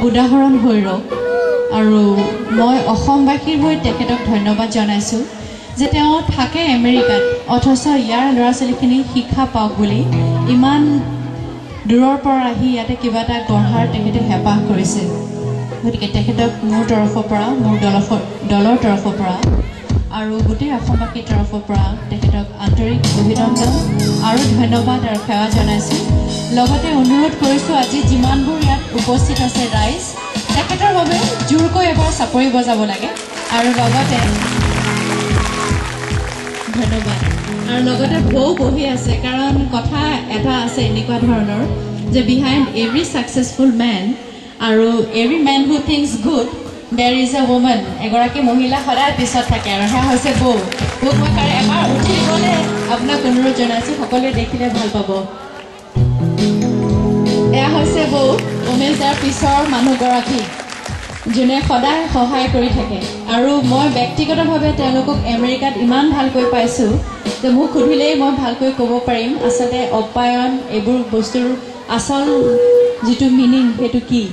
উদাহৰণ হৈ ৰওক আৰু মই অসমবাসীৰ হৈ তেখেতক ধন্যবাদ জনাইছোঁ যে তেওঁ থাকে আমেৰিকাত অথচ ইয়াৰ ল'ৰা ছোৱালীখিনি শিক্ষা পাওক বুলি ইমান দূৰৰ পৰা আহি ইয়াতে কিবা এটা গঢ়াৰ তেখেতে হেঁপাহ কৰিছে গতিকে তেখেতক মোৰ তৰফৰ পৰা মোৰ দলৰ তৰফৰ পৰা আৰু গোটেই অসমবাসীৰ তৰফৰ পৰা তেখেতক আন্তৰিক অভিনন্দন আৰু ধন্যবাদ আৰু সেৱা জনাইছোঁ লগতে অনুৰোধ কৰিছোঁ আজি যিমানবোৰ ইয়াত উপস্থিত আছে ৰাইজ তেখেতৰ বাবে জোৰকৈ এবাৰ চাপৰি বজাব লাগে আৰু লগতে ধন্যবাদ আৰু লগতে বৌ বহি আছে কাৰণ কথা এটা আছে এনেকুৱা ধৰণৰ যে বিহাইণ্ড এভৰি ছাকচেছফুল মেন আৰু every men who thinks good there is a woman এগৰাকী মহিলা সদায় পিছত থাকে আৰু সেয়া হৈছে বৌ বৌক মই কাৰণ এবাৰ উঠি গ'লে আপোনাক অনুৰোধ জনাইছোঁ সকলোৱে দেখিলে ভাল পাব এয়া হৈছে বৌ উমেশ দাৰ পিছৰ মানুহগৰাকী যোনে সদায় সহায় কৰি থাকে আৰু মই ব্যক্তিগতভাৱে তেওঁলোকক আমেৰিকাত ইমান ভালকৈ পাইছোঁ যে মোক সুধিলেই মই ভালকৈ ক'ব পাৰিম আচলতে অপ্যায়ন এইবোৰ বস্তুৰ আচল যিটো মিনিং সেইটো কি